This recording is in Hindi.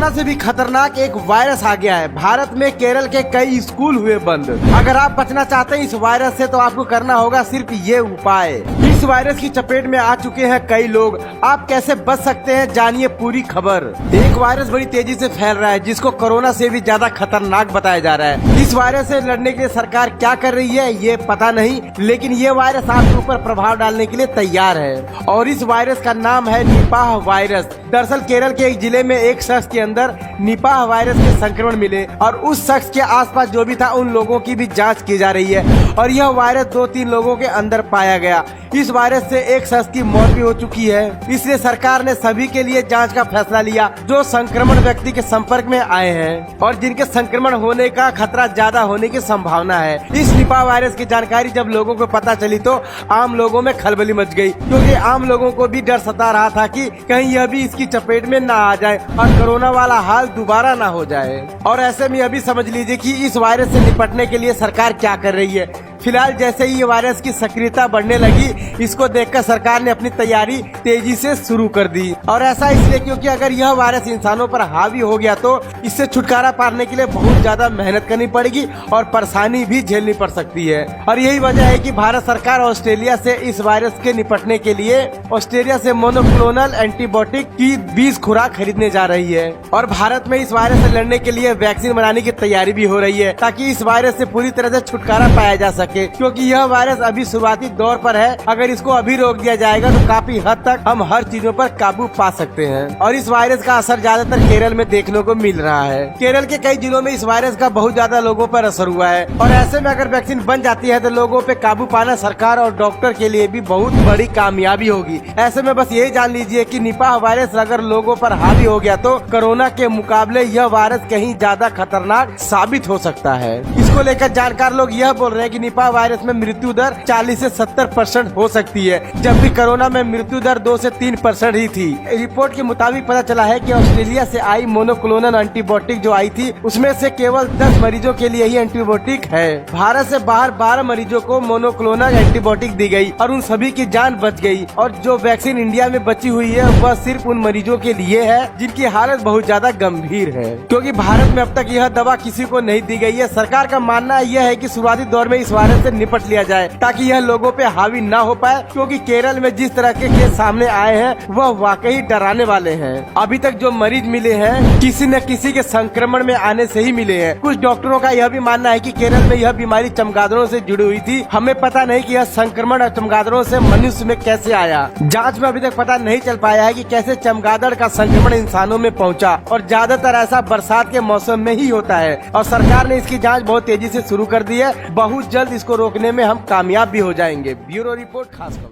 कोरोना से भी खतरनाक एक वायरस आ गया है। भारत में केरल के कई स्कूल हुए बंद। अगर आप बचना चाहते हैं इस वायरस से तो आपको करना होगा सिर्फ ये उपाय। इस वायरस की चपेट में आ चुके हैं कई लोग। आप कैसे बच सकते हैं, जानिए पूरी खबर। एक वायरस बड़ी तेजी से फैल रहा है जिसको कोरोना से भी ज्यादा खतरनाक बताया जा रहा है। इस वायरस से लड़ने के लिए सरकार क्या कर रही है ये पता नहीं, लेकिन ये वायरस आपके ऊपर प्रभाव डालने के लिए तैयार है और इस वायरस का नाम है निपाह वायरस। दरअसल केरल के एक जिले में एक शख्स के अंदर निपाह वायरस के संक्रमण मिले और उस शख्स के आसपास जो भी था उन लोगों की भी जांच की जा रही है और यह वायरस 2-3 लोगों के अंदर पाया गया। इस वायरस से एक शख्स की मौत भी हो चुकी है। इसलिए सरकार ने सभी के लिए जांच का फैसला लिया जो संक्रमण व्यक्ति के संपर्क में आए हैं और जिनके संक्रमण होने का खतरा ज्यादा होने की संभावना है। इस निपाह वायरस की जानकारी जब लोगों को पता चली तो आम लोगों में खलबली मच गई, क्योंकि आम लोगों को भी डर सता रहा था कि कहीं यह भी इसकी चपेट में ना आ जाए और कोरोना वाला हाल दोबारा ना हो जाए। और ऐसे में अभी समझ लीजिए कि इस वायरस से निपटने के लिए सरकार क्या कर रही है। फिलहाल जैसे ही ये वायरस की सक्रियता बढ़ने लगी, इसको देखकर सरकार ने अपनी तैयारी तेजी से शुरू कर दी। और ऐसा इसलिए क्योंकि अगर यह वायरस इंसानों पर हावी हो गया तो इससे छुटकारा पाने के लिए बहुत ज्यादा मेहनत करनी पड़ेगी और परेशानी भी झेलनी पड़ सकती है। और यही वजह है कि भारत सरकार ऑस्ट्रेलिया से इस वायरस के निपटने के लिए ऑस्ट्रेलिया से मोनोक्लोनल एंटीबायोटिक की 20 खुराक खरीदने जा रही है और भारत में इस वायरस से लड़ने के लिए वैक्सीन बनाने की तैयारी भी हो रही है ताकि इस वायरस से पूरी तरह से छुटकारा पाया जा सके, क्योंकि यह वायरस अभी शुरुआती दौर पर है। अगर इसको अभी रोक दिया जाएगा तो काफी हद तक हम हर चीजों पर काबू पा सकते हैं। और इस वायरस का असर ज्यादातर केरल में देखने को मिल रहा है। केरल के कई जिलों में इस वायरस का बहुत ज्यादा लोगों पर असर हुआ है और ऐसे में अगर वैक्सीन बन जाती है तो लोगों पे काबू पाना सरकार और डॉक्टर के लिए भी बहुत बड़ी कामयाबी होगी। ऐसे में बस यही जान लीजिए कि निपाह वायरस अगर लोगों पर हावी हो गया तो कोरोना के मुकाबले यह वायरस कहीं ज्यादा खतरनाक साबित हो सकता है। इसको लेकर जानकार लोग यह बोल रहे हैं कि निपाह वायरस में मृत्यु दर 40 से 70% हो सकती है, जबकि कोरोना में मृत्यु दर 2 से 3% ही थी। रिपोर्ट के मुताबिक पता चला है कि ऑस्ट्रेलिया से आई मोनोक्लोनल एंटीबायोटिक जो आई थी उसमें से केवल 10 मरीजों के लिए ही एंटीबायोटिक है। भारत से बाहर 12 मरीजों को मोनोक्लोनल एंटीबायोटिक दी गई और उन सभी की जान बच गई। और जो वैक्सीन इंडिया में बची हुई है वह सिर्फ उन मरीजों के लिए है जिनकी हालत बहुत ज्यादा गंभीर है, क्योंकि भारत में अब तक यह दवा किसी को नहीं दी गई है। सरकार का मानना यह है कि शुरुआती दौर में इस वायरस से निपट लिया जाए ताकि यह लोगों पे हावी ना हो पाए, क्योंकि केरल में जिस तरह के केस सामने आए हैं वह वाकई डराने वाले हैं। अभी तक जो मरीज मिले हैं किसी न किसी के संक्रमण में आने से ही मिले हैं। कुछ डॉक्टरों का यह भी मानना है कि केरल में यह बीमारी चमगादड़ों से जुड़ी हुई थी। हमें पता नहीं कि यह संक्रमण चमगादड़ों से मनुष्य में कैसे आया। जांच में अभी तक पता नहीं चल पाया है कि कैसे चमगादड़ का संक्रमण इंसानों में पहुंचा और ज्यादातर ऐसा बरसात के मौसम में ही होता है और सरकार ने इसकी जाँच बहुत तेजी से शुरू कर दी है। बहुत जल्द इसको रोकने में हम कामयाब भी हो जाएंगे। ब्यूरो रिपोर्ट खास खबर।